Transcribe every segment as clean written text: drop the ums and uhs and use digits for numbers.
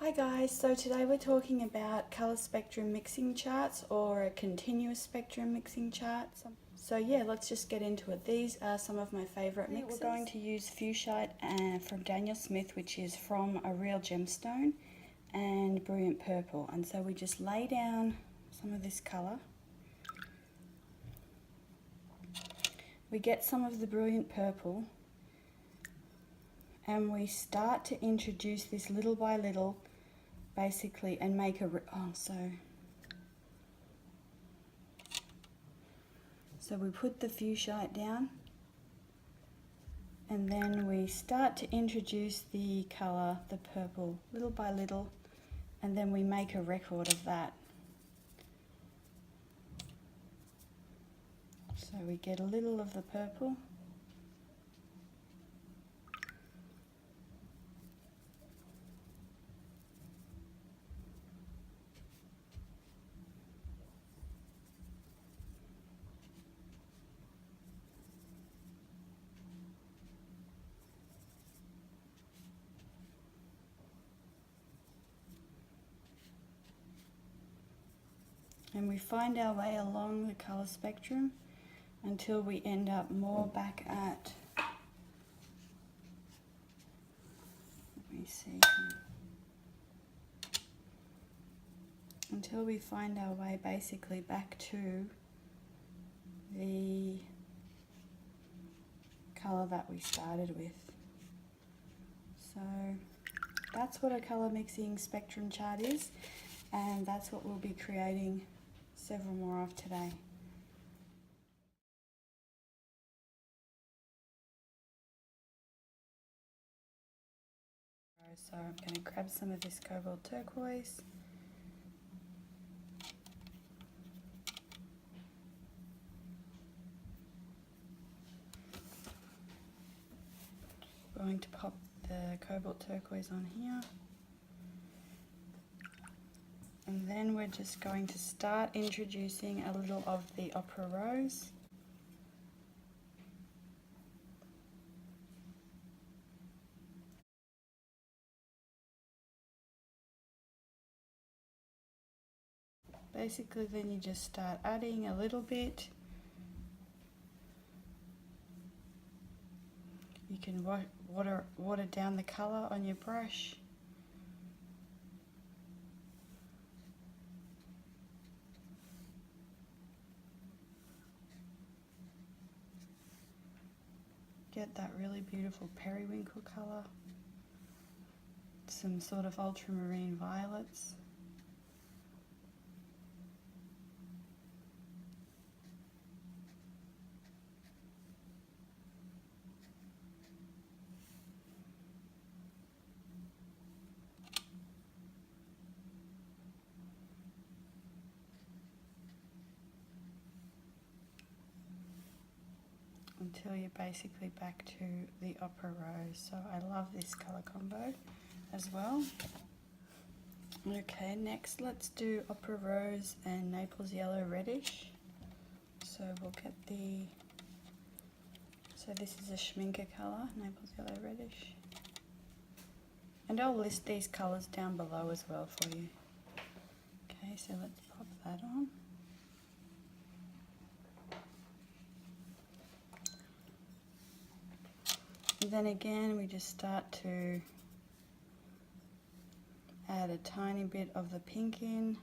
Hi guys, so today we're talking about colour spectrum mixing charts or a continuous spectrum mixing chart. So yeah, let's just get into it. These are some of my favourite mixes. We're going to use Fuchsite from Daniel Smith, which is from A Real Gemstone, and Brilliant Purple. And so we just lay down some of this colour. We get some of the Brilliant Purple and we start to introduce this little by little, basically, and make a so we put the Fuchsite down and then we start to introduce the colour, the purple, little by little, and then we make a record of that. So we get a little of the purple, and we find our way along the colour spectrum until we end up more back at, let me see here, until we find our way basically back to the colour that we started with. So that's what a colour mixing spectrum chart is, and that's what we'll be creating several more of today. So I'm going to grab some of this cobalt turquoise. I'm going to pop the cobalt turquoise on here. And then we're just going to start introducing a little of the Opera Rose. Basically, then you just start adding a little bit. You can water down the colour on your brush. Get that really beautiful periwinkle colour. Some sort of ultramarine violets. Until you're basically back to the Opera Rose. So I love this colour combo as well. Okay, next let's do Opera Rose and Naples Yellow Reddish. So we'll get so this is a Schminke colour, Naples Yellow Reddish. And I'll list these colours down below as well for you. Okay, so let's pop that on. And then again, we just start to add a tiny bit of the pink in.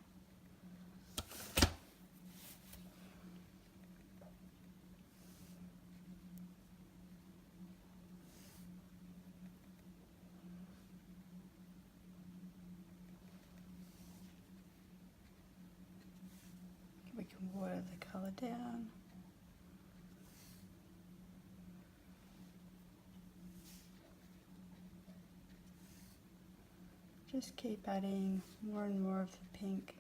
We can water the colour down. Just keep adding more and more of the pink.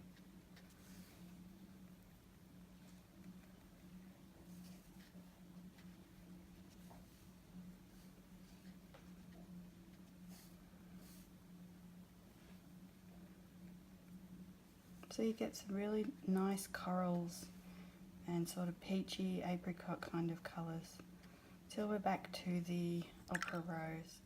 So you get some really nice corals and sort of peachy apricot kind of colours. Till we're back to the Opera Rose.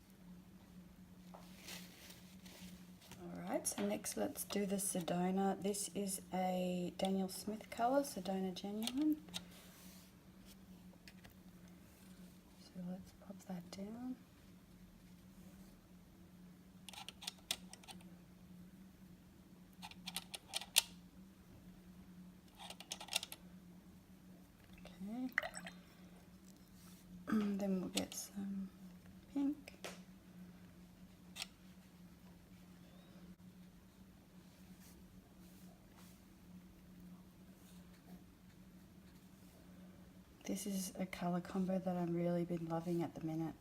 Alright. Alright, so next let's do the Sedona. This is a Daniel Smith colour, Sedona Genuine. So let's pop that down. Okay. Then we'll get some pink. This is a colour combo that I've really been loving at the minute.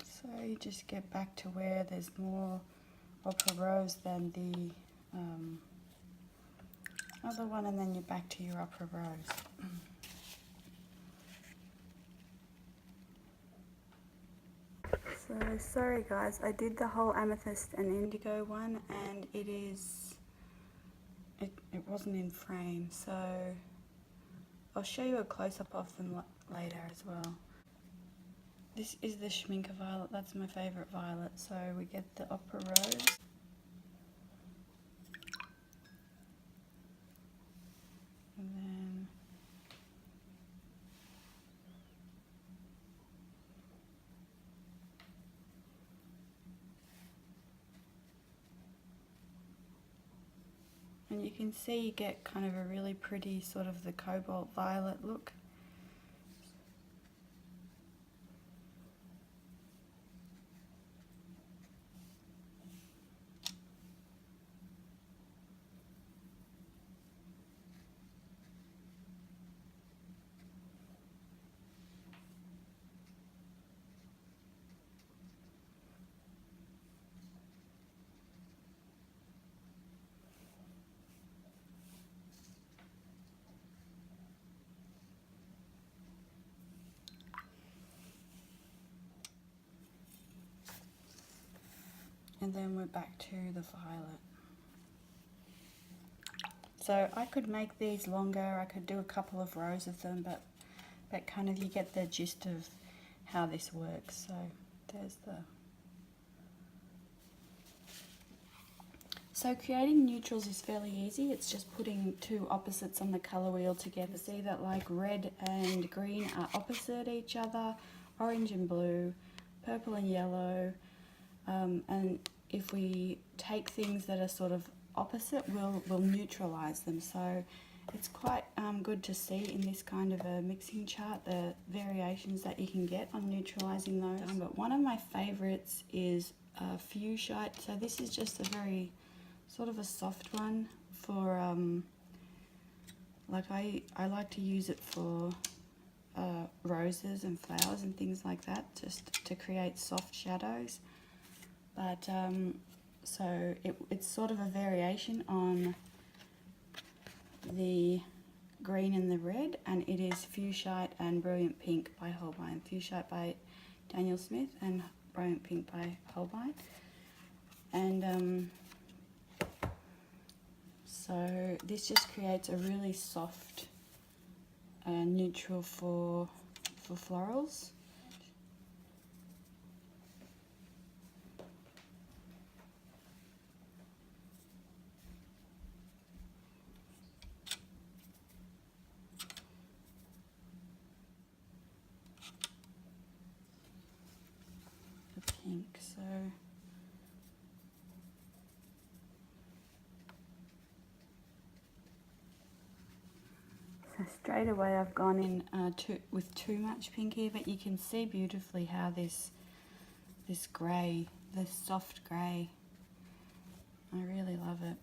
So you just get back to where there's more opera rose than the other one, and then you're back to your opera rose. So sorry guys, I did the whole amethyst and indigo one, and it wasn't in frame, so I'll show you a close-up of them later as well. This is the Schminker Violet, that's my favourite violet, so we get the opera rose. And then and you can see you get kind of a really pretty sort of the cobalt violet look. And then we're back to the violet. So I could make these longer, I could do a couple of rows of them, but kind of you get the gist of how this works. So there's the... So creating neutrals is fairly easy. It's just putting two opposites on the colour wheel together. See that like red and green are opposite each other, orange and blue, purple and yellow. And if we take things that are sort of opposite, we'll neutralise them. So it's quite good to see in this kind of a mixing chart the variations that you can get on neutralising those. But one of my favourites is Fuchsite. So this is just a very sort of a soft one for, like I like to use it for roses and flowers and things like that, just to create soft shadows. But so it's sort of a variation on the green and the red, and it is Fuchsite and Brilliant Pink by Holbein. Fuchsite by Daniel Smith and Brilliant Pink by Holbein. And so this just creates a really soft neutral for florals. Pink, so straight away I've gone in with too much pink here, but you can see beautifully how this grey, this soft grey, I really love it.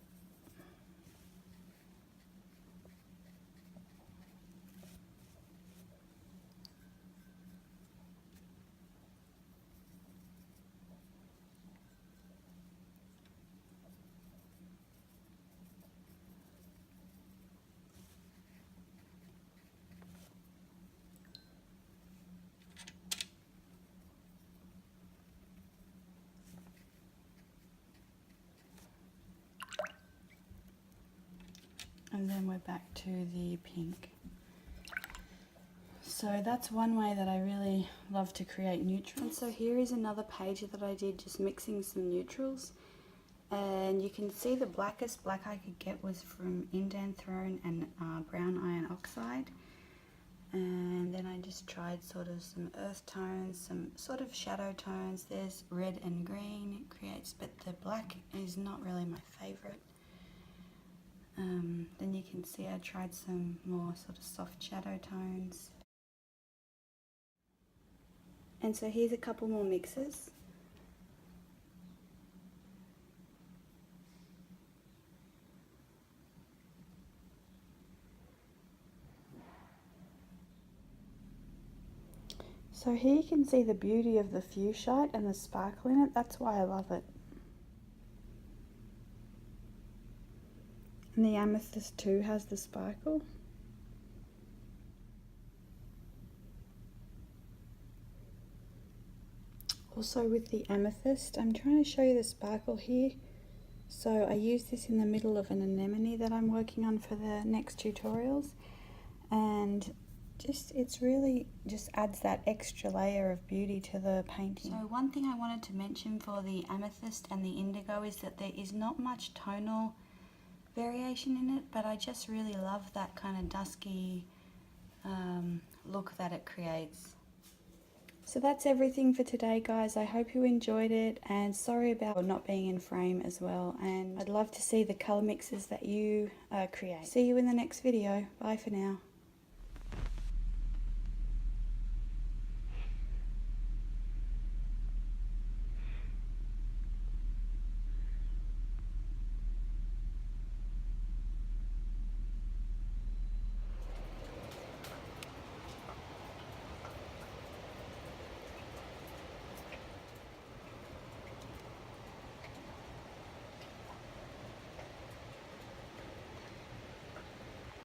And then we're back to the pink. So that's one way that I really love to create neutrals. And so here is another page that I did just mixing some neutrals. And you can see the blackest black I could get was from indanthrone and brown iron oxide. And then I just tried sort of some earth tones, some sort of shadow tones. There's red and green it creates, but the black is not really my favorite. Then you can see I tried some more sort of soft shadow tones. And so here's a couple more mixes. So here you can see the beauty of the fuchsite and the sparkle in it. That's why I love it. And the amethyst too has the sparkle. Also with the amethyst, I'm trying to show you the sparkle here. So I use this in the middle of an anemone that I'm working on for the next tutorials. And it's really just adds that extra layer of beauty to the painting. So one thing I wanted to mention for the amethyst and the indigo is that there is not much tonal variation in it, but I just really love that kind of dusky look that it creates. So that's everything for today, guys. I hope you enjoyed it, and sorry about not being in frame as well, and I'd love to see the colour mixes that you create. See you in the next video. Bye for now.